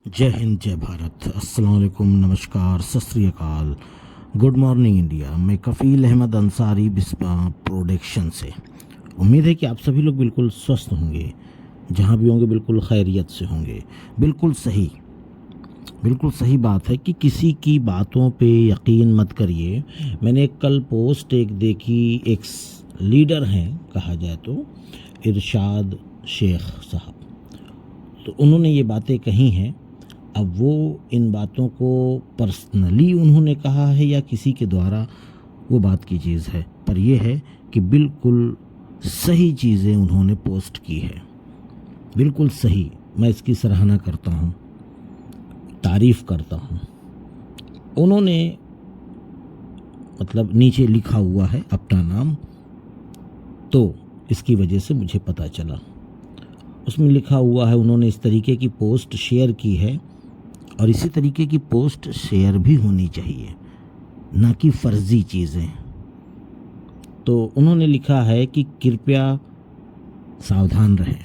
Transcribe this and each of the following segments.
जय हिंद, जय भारत, अस्सलाम वालेकुम, नमस्कार, सत श्री अकाल, गुड मॉर्निंग इंडिया। मैं कफ़ील अहमद अंसारी बिस्पा प्रोडक्शन से। उम्मीद है कि आप सभी लोग बिल्कुल स्वस्थ होंगे, जहाँ भी होंगे बिल्कुल खैरियत से होंगे। बिल्कुल सही बात है कि किसी की बातों पे यकीन मत करिए। मैंने कल पोस्ट एक देखी, एक लीडर हैं कहा जाए तो, इरशाद शेख साहब, तो उन्होंने ये बातें कही हैं। अब वो इन बातों को पर्सनली उन्होंने कहा है या किसी के द्वारा, वो बात की चीज़ है, पर यह है कि बिल्कुल सही चीज़ें उन्होंने पोस्ट की है, बिल्कुल सही। मैं इसकी सराहना करता हूँ, तारीफ़ करता हूँ। उन्होंने मतलब नीचे लिखा हुआ है अपना नाम, तो इसकी वजह से मुझे पता चला। उसमें लिखा हुआ है, उन्होंने इस तरीके की पोस्ट शेयर की है, और इसी तरीके की पोस्ट शेयर भी होनी चाहिए, ना कि फर्जी चीज़ें। तो उन्होंने लिखा है कि कृपया सावधान रहें,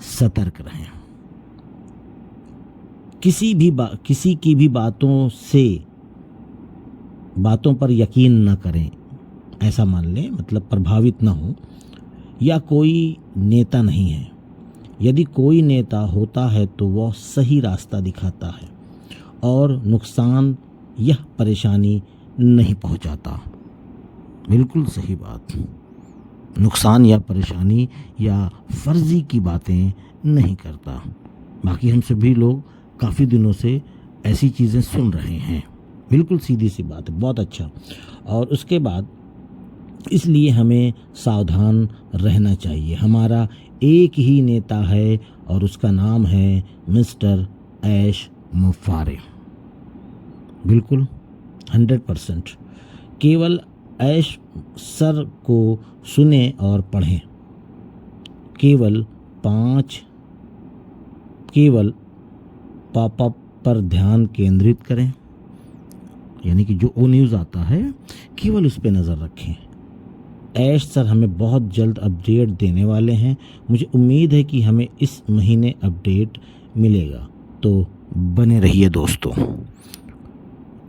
सतर्क रहें, किसी की भी बातों पर यकीन न करें, ऐसा मान लें, मतलब प्रभावित ना हो। या कोई नेता नहीं है, यदि कोई नेता होता है तो वह सही रास्ता दिखाता है और नुकसान या परेशानी नहीं पहुंचाता। बिल्कुल सही बात, नुकसान या परेशानी या फर्जी की बातें नहीं करता। बाकी हम सभी लोग काफ़ी दिनों से ऐसी चीज़ें सुन रहे हैं, बिल्कुल सीधी सी बात है, बहुत अच्छा। और उसके बाद इसलिए हमें सावधान रहना चाहिए। हमारा एक ही नेता है और उसका नाम है मिस्टर ऐश मुफारे। बिल्कुल 100%। केवल ऐश सर को सुने और पढ़ें, केवल पॉपअप पर ध्यान केंद्रित करें, यानी कि जो ओ न्यूज़ आता है केवल उस पर नज़र रखें। ऐश सर हमें बहुत जल्द अपडेट देने वाले हैं। मुझे उम्मीद है कि हमें इस महीने अपडेट मिलेगा, तो बने रहिए दोस्तों।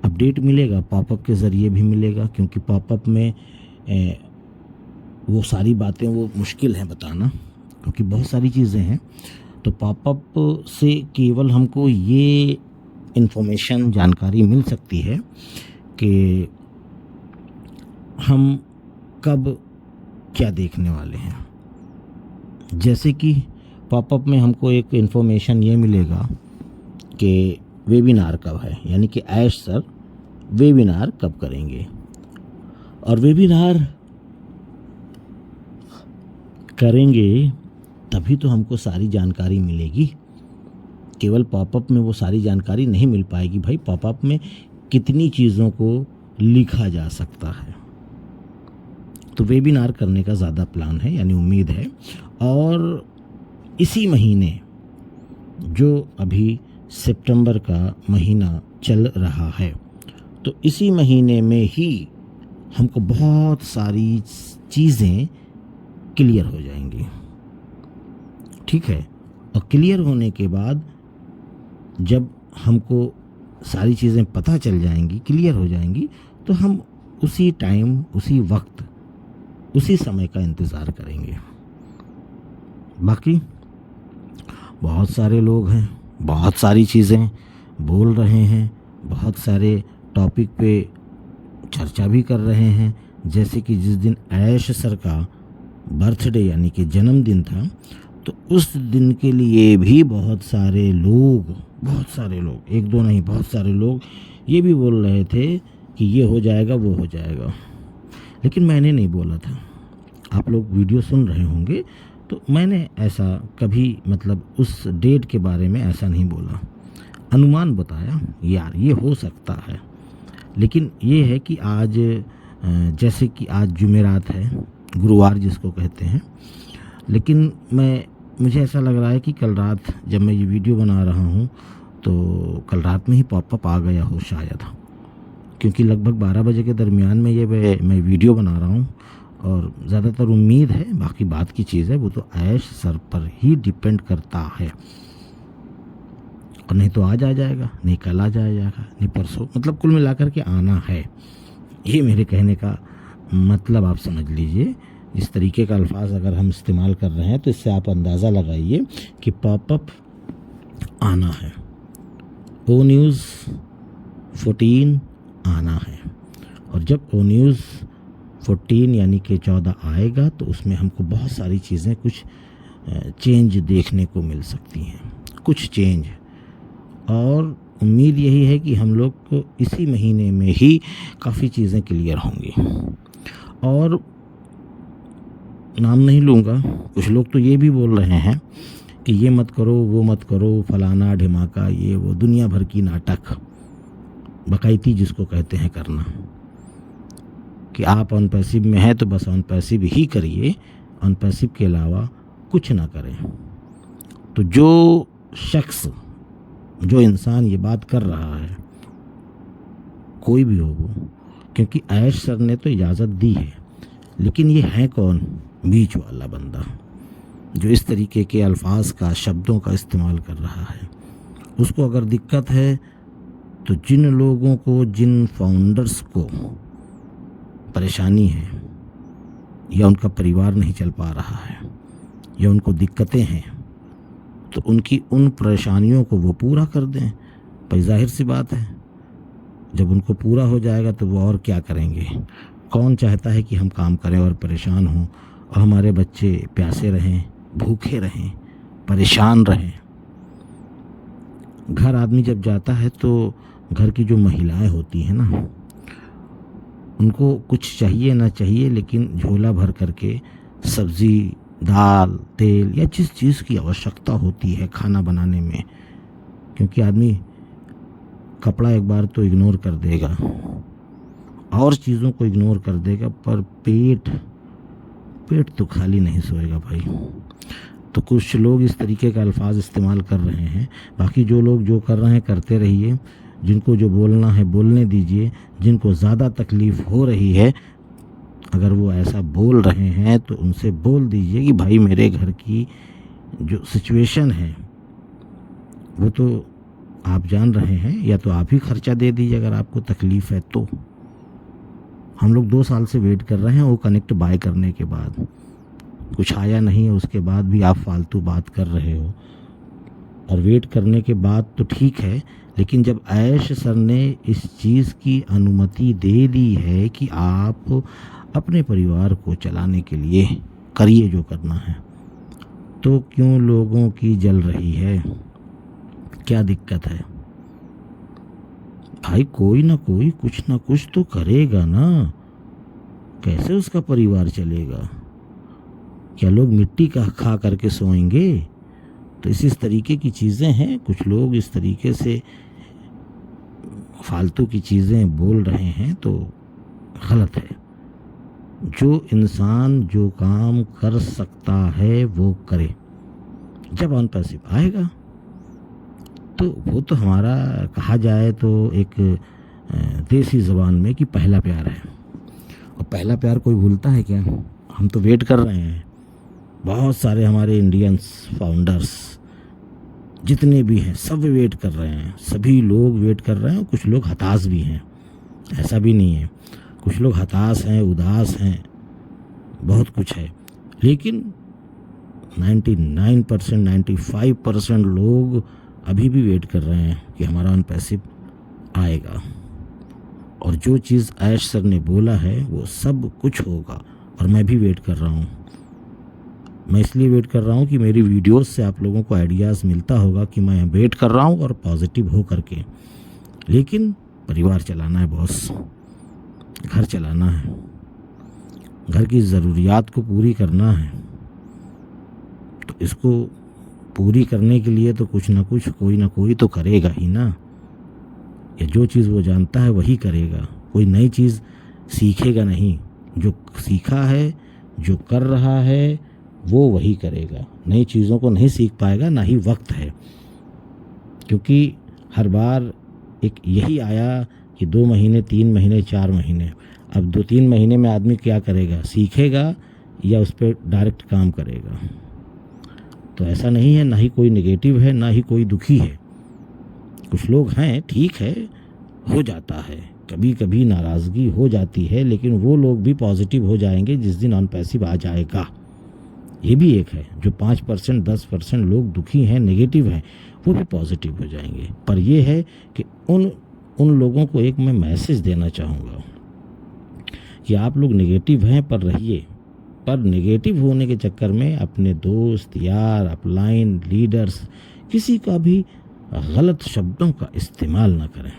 अपडेट मिलेगा, पॉपअप के ज़रिए भी मिलेगा, क्योंकि पॉपअप में वो सारी बातें वो मुश्किल है बताना, क्योंकि बहुत सारी चीज़ें हैं। तो पॉपअप से केवल हमको ये इन्फॉर्मेशन, जानकारी मिल सकती है कि हम कब क्या देखने वाले हैं। जैसे कि पॉपअप में हमको एक इन्फॉर्मेशन ये मिलेगा कि वेबिनार कब है, यानी कि ऐश सर वेबिनार कब करेंगे, और वेबिनार करेंगे तभी तो हमको सारी जानकारी मिलेगी। केवल पॉपअप में वो सारी जानकारी नहीं मिल पाएगी भाई। पॉपअप में कितनी चीज़ों को लिखा जा सकता है, तो वेबिनार करने का ज़्यादा प्लान है, यानी उम्मीद है। और इसी महीने, जो अभी सितंबर का महीना चल रहा है, तो इसी महीने में ही हमको बहुत सारी चीज़ें क्लियर हो जाएंगी, ठीक है। और क्लियर होने के बाद जब हमको सारी चीज़ें पता चल जाएंगी, क्लियर हो जाएंगी, तो हम उसी टाइम, उसी वक्त, उसी समय का इंतज़ार करेंगे। बाकी बहुत सारे लोग हैं, बहुत सारी चीज़ें बोल रहे हैं, बहुत सारे टॉपिक पे चर्चा भी कर रहे हैं। जैसे कि जिस दिन ऐश सर का बर्थडे यानी कि जन्मदिन था, तो उस दिन के लिए भी बहुत सारे लोग, एक दो नहीं, बहुत सारे लोग ये भी बोल रहे थे कि ये हो जाएगा, वो हो जाएगा। लेकिन मैंने नहीं बोला था, आप लोग वीडियो सुन रहे होंगे, तो मैंने ऐसा कभी, मतलब उस डेट के बारे में ऐसा नहीं बोला। अनुमान बताया यार ये हो सकता है। लेकिन ये है कि आज, जैसे कि आज जुमेरात है, गुरुवार जिसको कहते हैं, लेकिन मुझे ऐसा लग रहा है कि कल रात जब मैं ये वीडियो बना रहा हूँ, तो कल रात में ही पॉपअप आ गया हो शायद, क्योंकि लगभग 12 बजे के दरमियान में ये मैं वीडियो बना रहा हूँ और ज़्यादातर उम्मीद है, बाकी बात की चीज़ है, वो तो ऐश सर पर ही डिपेंड करता है। और नहीं तो आज आ जाएगा, नहीं कल आ जाएगा, नहीं परसों, मतलब कुल मिलाकर के आना है। ये मेरे कहने का मतलब आप समझ लीजिए। इस तरीके का अल्फाज अगर हम इस्तेमाल कर रहे हैं तो इससे आप अंदाज़ा लगाइए कि पॉपअप आना है। ओ न्यूज़ 14 आना है। और जब ओ न्यूज़ 14 यानी कि 14 आएगा तो उसमें हमको बहुत सारी चीज़ें कुछ चेंज देखने को मिल सकती हैं, कुछ चेंज। और उम्मीद यही है कि हम लोग को इसी महीने में ही काफ़ी चीज़ें क्लियर होंगी। और नाम नहीं लूँगा, कुछ लोग तो ये भी बोल रहे हैं कि ये मत करो, वो मत करो, फलाना ढिमाका, ये वो, दुनिया भर की नाटक, बकायती जिसको कहते हैं करना, कि आप ऑन पैसिव में हैं तो बस ऑन पैसिव ही करिए, ऑन पैसिव के अलावा कुछ ना करें। तो जो शख्स, जो इंसान ये बात कर रहा है, कोई भी हो वो, क्योंकि ऐश सर ने तो इजाज़त दी है, लेकिन ये है कौन? बीच वाला बंदा जो इस तरीके के अल्फाज का, शब्दों का इस्तेमाल कर रहा है। उसको अगर दिक्कत है तो जिन लोगों को, जिन फाउंडर्स को परेशानी है, या उनका परिवार नहीं चल पा रहा है, या उनको दिक्कतें हैं, तो उनकी उन परेशानियों को वो पूरा कर दें। भाई जाहिर सी बात है, जब उनको पूरा हो जाएगा तो वो और क्या करेंगे। कौन चाहता है कि हम काम करें और परेशान हों, और हमारे बच्चे प्यासे रहें, भूखे रहें, परेशान रहें। घर आदमी जब जाता है तो घर की जो महिलाएं होती हैं ना, उनको कुछ चाहिए ना चाहिए, लेकिन झोला भर करके सब्ज़ी, दाल, तेल या जिस चीज़ की आवश्यकता होती है खाना बनाने में, क्योंकि आदमी कपड़ा एक बार तो इग्नोर कर देगा और चीज़ों को इग्नोर कर देगा, पर पेट तो खाली नहीं सोएगा भाई। तो कुछ लोग इस तरीके का अल्फाज इस्तेमाल कर रहे हैं। बाकी जो लोग जो कर रहे हैं करते रहिए, जिनको जो बोलना है बोलने दीजिए। जिनको ज़्यादा तकलीफ़ हो रही है, अगर वो ऐसा बोल रहे हैं तो उनसे बोल दीजिए कि भाई मेरे घर की जो सिचुएशन है वो तो आप जान रहे हैं, या तो आप ही खर्चा दे दीजिए अगर आपको तकलीफ़ है तो। हम लोग 2 साल से वेट कर रहे हैं वो कनेक्ट बाय करने के बाद, कुछ आया नहीं है, उसके बाद भी आप फालतू बात कर रहे हो। और वेट करने के बाद तो ठीक है, लेकिन जब ऐश सर ने इस चीज़ की अनुमति दे दी है कि आप अपने परिवार को चलाने के लिए करिए जो करना है, तो क्यों लोगों की जल रही है? क्या दिक्कत है भाई? कोई ना कोई कुछ ना कुछ तो करेगा ना, कैसे उसका परिवार चलेगा? क्या लोग मिट्टी का खा करके सोएंगे? तो इस तरीके की चीज़ें हैं। कुछ लोग इस तरीके से फालतू की चीज़ें बोल रहे हैं तो गलत है। जो इंसान जो काम कर सकता है वो करे। जब ऑन पैसिव आएगा तो वो तो हमारा, कहा जाए तो एक देसी ज़बान में कि पहला प्यार है। और पहला प्यार कोई भूलता है क्या? हम तो वेट कर रहे हैं। बहुत सारे हमारे इंडियंस फाउंडर्स जितने भी हैं सब वेट कर रहे हैं, सभी लोग वेट कर रहे हैं। और कुछ लोग हताश भी हैं, ऐसा भी नहीं है। कुछ लोग हताश हैं, उदास हैं, बहुत कुछ है। लेकिन 99%, 95% लोग अभी भी वेट कर रहे हैं कि हमारा ऑन पैसिव आएगा। और जो चीज़ ऐश सर ने बोला है वो सब कुछ होगा। और मैं भी वेट कर रहा हूँ। मैं इसलिए वेट कर रहा हूँ कि मेरी वीडियोस से आप लोगों को आइडियाज़ मिलता होगा कि मैं वेट कर रहा हूँ और पॉजिटिव हो करके। लेकिन परिवार चलाना है बॉस, घर चलाना है, घर की ज़रूरियात को पूरी करना है। तो इसको पूरी करने के लिए तो कुछ ना कुछ कोई ना कोई तो करेगा ही ना। या जो चीज़ वो जानता है वही करेगा, कोई नई चीज़ सीखेगा नहीं। जो सीखा है, जो कर रहा है, वो वही करेगा। नई चीज़ों को नहीं सीख पाएगा, ना ही वक्त है। क्योंकि हर बार एक यही आया कि 2 महीने, 3 महीने, 4 महीने। अब 2-3 महीने में आदमी क्या करेगा, सीखेगा या उस पर डायरेक्ट काम करेगा। तो ऐसा नहीं है, ना ही कोई नेगेटिव है ना ही कोई दुखी है। कुछ लोग हैं, ठीक है, हो जाता है, कभी कभी नाराज़गी हो जाती है, लेकिन वो लोग भी पॉजिटिव हो जाएंगे जिस दिन ऑन पैसिव आ जाएगा। ये भी एक है, जो 5% 10% लोग दुखी हैं, नेगेटिव हैं, वो भी पॉजिटिव हो जाएंगे। पर ये है कि उन लोगों को एक मैं मैसेज देना चाहूँगा कि आप लोग नेगेटिव हैं पर रहिए, पर नेगेटिव होने के चक्कर में अपने दोस्त, यार, अपलाइन, लीडर्स, किसी का भी गलत शब्दों का इस्तेमाल ना करें,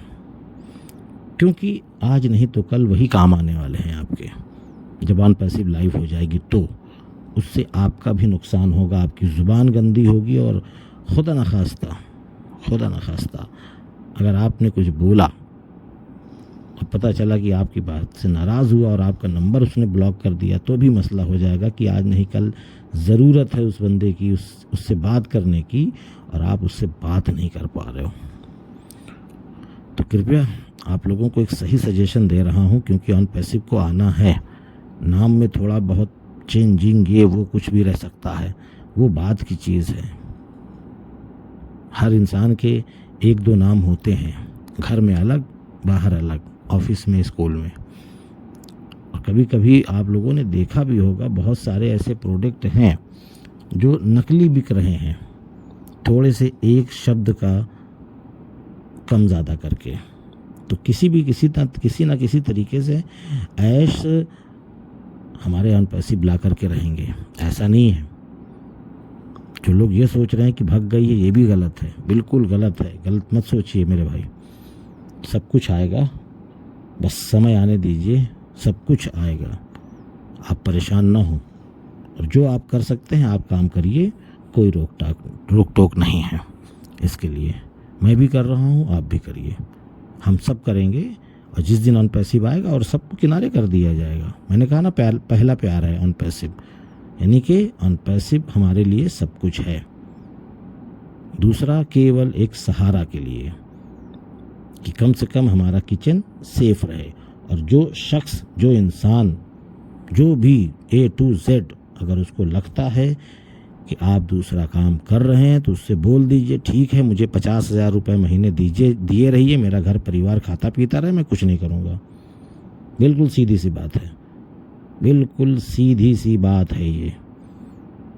क्योंकि आज नहीं तो कल वही काम आने वाले हैं आपके। जब ऑन पैसिव लाइफ हो जाएगी तो उससे आपका भी नुकसान होगा, आपकी ज़ुबान गंदी होगी और खुदा न खास्ता अगर आपने कुछ बोला और पता चला कि आपकी बात से नाराज़ हुआ और आपका नंबर उसने ब्लॉक कर दिया, तो भी मसला हो जाएगा कि आज नहीं कल ज़रूरत है उस बंदे की, उससे बात करने की, और आप उससे बात नहीं कर पा रहे हो। तो कृपया आप लोगों को एक सही सजेशन दे रहा हूँ, क्योंकि ऑन पैसिव को आना है। नाम में थोड़ा बहुत चेंजिंग ये वो कुछ भी रह सकता है, वो बात की चीज़ है। हर इंसान के 1-2 नाम होते हैं, घर में अलग, बाहर अलग, ऑफिस में, स्कूल में। और कभी कभी आप लोगों ने देखा भी होगा, बहुत सारे ऐसे प्रोडक्ट हैं जो नकली बिक रहे हैं, थोड़े से एक शब्द का कम ज़्यादा करके। तो किसी ना किसी तरीके से ऐश हमारे ऑन पैसिव ला करके रहेंगे। ऐसा नहीं है, जो लोग ये सोच रहे हैं कि भग गई है, ये भी गलत है, बिल्कुल गलत है। गलत मत सोचिए मेरे भाई, सब कुछ आएगा, बस समय आने दीजिए, सब कुछ आएगा। आप परेशान ना हो, और जो आप कर सकते हैं आप काम करिए, कोई रोक टोक नहीं है। इसके लिए मैं भी कर रहा हूँ, आप भी करिए, हम सब करेंगे। और जिस दिन ऑन पैसिव आएगा और सबको किनारे कर दिया जाएगा। मैंने कहा ना, पहला प्यार है ऑन पैसिव, यानी कि ऑन पैसिव हमारे लिए सब कुछ है। दूसरा केवल एक सहारा के लिए कि कम से कम हमारा किचन सेफ रहे। और जो शख्स, जो इंसान, जो भी A to Z अगर उसको लगता है कि आप दूसरा काम कर रहे हैं, तो उससे बोल दीजिए, ठीक है, मुझे 50,000 रुपये महीने दिए रहिए, मेरा घर परिवार खाता पीता रहे, मैं कुछ नहीं करूँगा। बिल्कुल सीधी सी बात है, बिल्कुल सीधी सी बात है ये।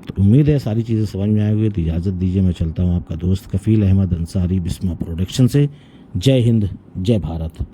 तो उम्मीद है सारी चीज़ें समझ में आएगी। तो इजाज़त दीजिए, मैं चलता हूँ। आपका दोस्त कफ़ील अहमद अंसारी, बिस्मा प्रोडक्शन से। जय हिंद, जय भारत।